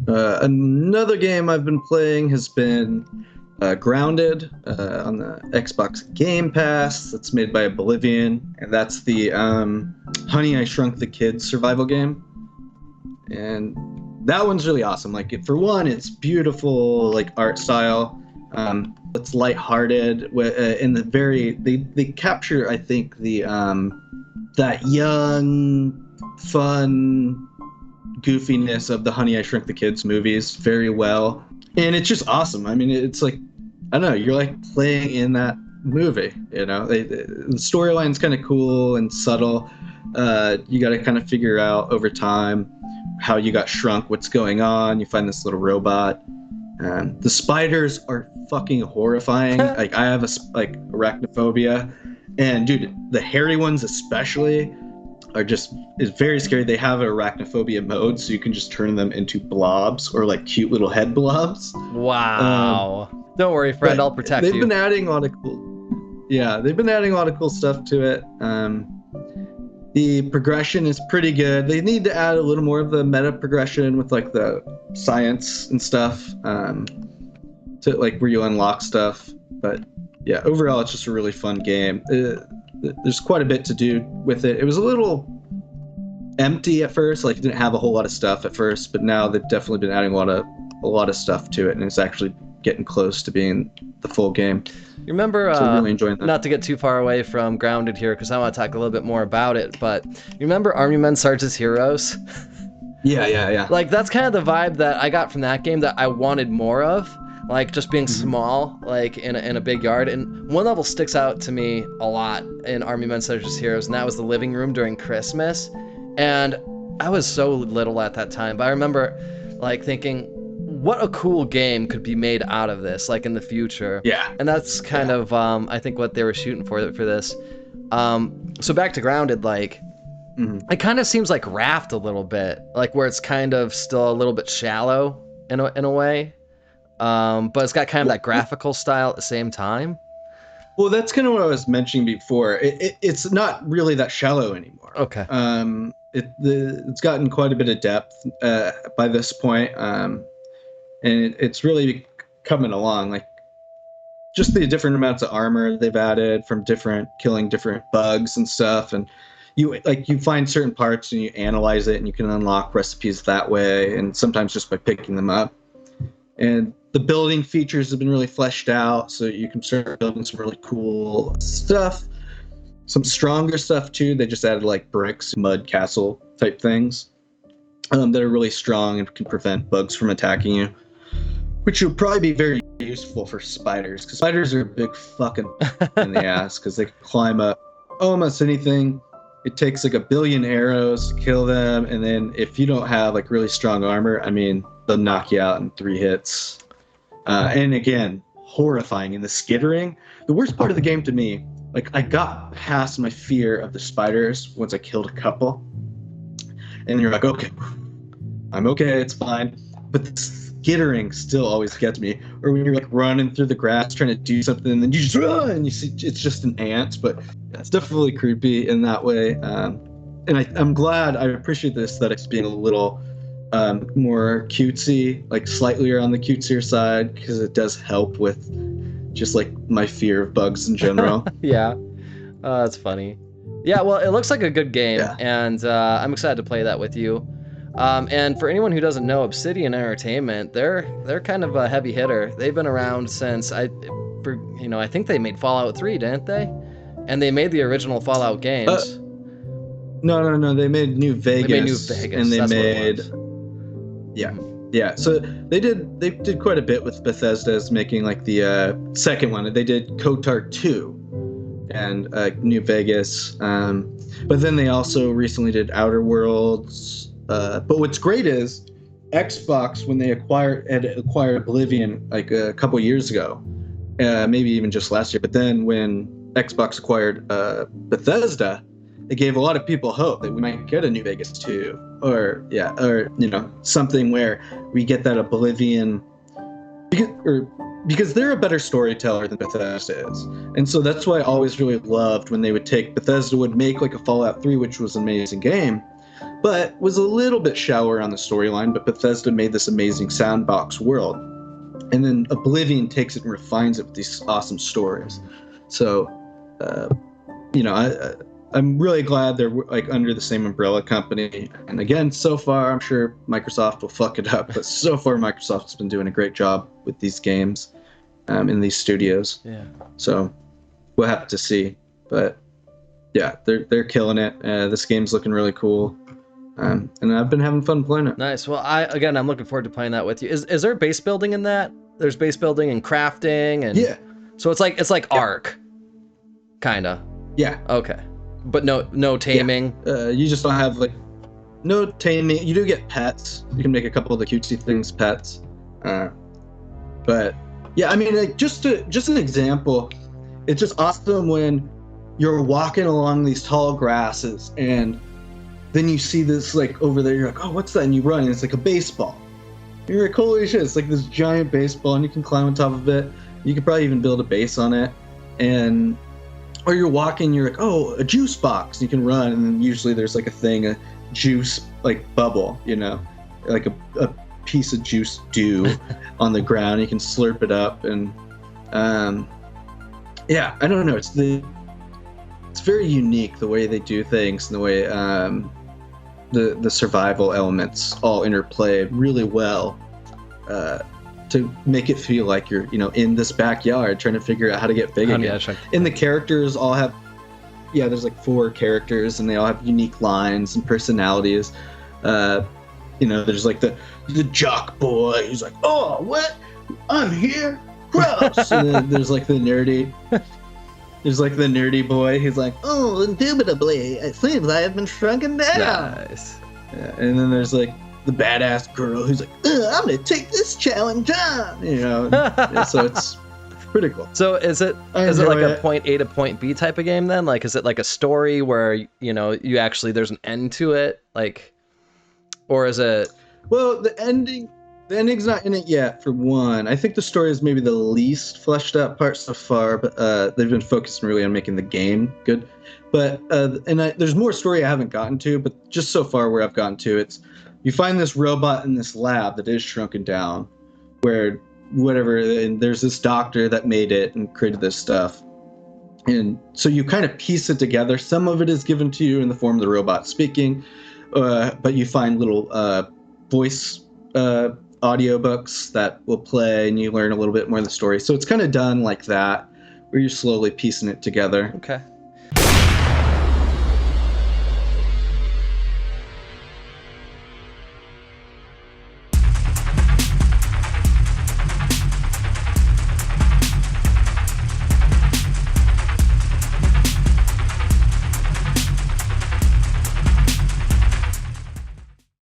Another game I've been playing has been Grounded on the Xbox Game Pass. That's made by Oblivion, and that's the Honey, I Shrunk the Kids survival game. And that one's really awesome. Like, for one, it's beautiful, like, art style. It's lighthearted. In the they capture, I think, the that young, fun goofiness of the Honey, I Shrunk the Kids movies very well. And it's just awesome. I mean, it's like, I don't know, you're like playing in that movie, you know? The storyline's kind of cool and subtle. You got to kind of figure out over time how you got shrunk, what's going on. You find this little robot. The spiders are fucking horrifying. Like, I have arachnophobia. And dude, the hairy ones especially is very scary. They have an arachnophobia mode, so you can just turn them into blobs or like cute little head blobs. Wow. Don't worry, friend, I'll protect you. They've been adding a lot of cool stuff to it. The progression is pretty good. They need to add a little more of the meta progression with like the science and stuff, to like where you unlock stuff. But yeah, overall, it's just a really fun game. There's quite a bit to do with it. It was a little empty at first, like it didn't have a whole lot of stuff at first, but now they've definitely been adding a lot of stuff to it, and it's actually getting close to being the full game. You remember, so really enjoying that. Not to get too far away from Grounded here, because I want to talk a little bit more about it, but you remember Army Men Sarge as Heroes? Yeah. Like, that's kind of the vibe that I got from that game that I wanted more of. Like, just being small, like, in a big yard. And one level sticks out to me a lot in Army Men Sarge as Heroes, and that was the living room during Christmas. And I was so little at that time, but I remember, like, thinking, what a cool game could be made out of this, like, in the future. Yeah. And that's kind of, I think, what they were shooting for this. So back to Grounded, like, it kind of seems like Raft a little bit, like, where it's kind of still a little bit shallow in a way. But it's got kind of that graphical style at the same time. Well, that's kind of what I was mentioning before. It's not really that shallow anymore. Okay. It's gotten quite a bit of depth by this point, and it's really coming along. Like, just the different amounts of armor they've added from killing different bugs and stuff, and you find certain parts and you analyze it, and you can unlock recipes that way, and sometimes just by picking them up. And the building features have been really fleshed out, so you can start building some really cool stuff. Some stronger stuff too. They just added like bricks, mud castle type things that are really strong and can prevent bugs from attacking you, which will probably be very useful for spiders, because spiders are a big fucking in the ass, because they can climb up almost anything. It takes like 1 billion arrows to kill them, and then if you don't have like really strong armor, I mean, they'll knock you out in 3 hits. And again, horrifying in the skittering. The worst part of the game to me, like, I got past my fear of the spiders once I killed a couple, and you're like, okay, I'm okay, it's fine. But the skittering still always gets me. Or when you're like running through the grass trying to do something, and then you just run, and you see it's just an ant. But it's definitely creepy in that way. And I'm glad. I appreciate the aesthetics being a little more cutesy, like slightly on the cutesier side, because it does help with just like my fear of bugs in general. Yeah. That's funny. Yeah, well, it looks like a good game, and I'm excited to play that with you. And for anyone who doesn't know, Obsidian Entertainment, they're kind of a heavy hitter. They've been around since I think they made Fallout 3, didn't they? And they made the original Fallout games. No. They made New Vegas. And they That's made. What it was. Yeah. So they did quite a bit with Bethesda's making like the second one. They did KOTOR 2 and New Vegas. But then they also recently did Outer Worlds. But what's great is Xbox, when they acquired Oblivion like a couple years ago, maybe even just last year. But then when Xbox acquired Bethesda, it gave a lot of people hope that we might get a New Vegas 2, or something where we get that Oblivion, because they're a better storyteller than Bethesda is. And so that's why I always really loved when Bethesda would make like a Fallout 3, which was an amazing game, but was a little bit shallower on the storyline. But Bethesda made this amazing sandbox world, and then Oblivion takes it and refines it with these awesome stories. So, I'm really glad they're like under the same umbrella company. And again, so far, I'm sure Microsoft will fuck it up, but so far Microsoft's been doing a great job with these games in these studios. Yeah. So we'll have to see. But yeah, they're killing it. This game's looking really cool. And I've been having fun playing it. Nice. Well, I'm looking forward to playing that with you. Is there base building in that? There's base building and crafting and yeah. So it's like Ark, kinda. Yeah. Okay. But no taming. Yeah. You just don't have like no taming. You do get pets. You can make a couple of the cutesy things pets. But yeah, I mean, like just an example. It's just awesome when you're walking along these tall grasses and then you see this like over there. You're like, oh, what's that? And you run, and it's like a baseball. And you're like, holy shit! It's like this giant baseball, and you can climb on top of it. You could probably even build a base on it, or you're walking, you're like, oh, a juice box. You can run, and then usually there's like a juice like bubble, like a piece of juice dew on the ground. You can slurp it up, and yeah, I don't know. It's very unique the way they do things and the way the survival elements all interplay really well to make it feel like you're in this backyard trying to figure out how to get big again. Yeah, and the characters all have there's like 4 characters and they all have unique lines and personalities. There's like the jock boy who's like, oh, what, I'm here, gross. And then there's like the nerdy boy who's like, oh, indubitably, it seems I have been shrunken down. Nice. Yeah, and then there's like the badass girl who's like, I'm gonna take this challenge on. So it's pretty cool. So is it like a point A to point B type of game then? Like, is it like a story where you actually there's an end to it, like, or is it? Well, the ending's not in it yet, for one. I think the story is maybe the least fleshed out part so far, but they've been focusing really on making the game good. But there's more story I haven't gotten to, but just so far where I've gotten to, it's you find this robot in this lab that is shrunken down, where and there's this doctor that made it and created this stuff. And so you kind of piece it together. Some of it is given to you in the form of the robot speaking, but you find little voice audiobooks that will play and you learn a little bit more of the story. So it's kind of done like that, where you're slowly piecing it together. Okay.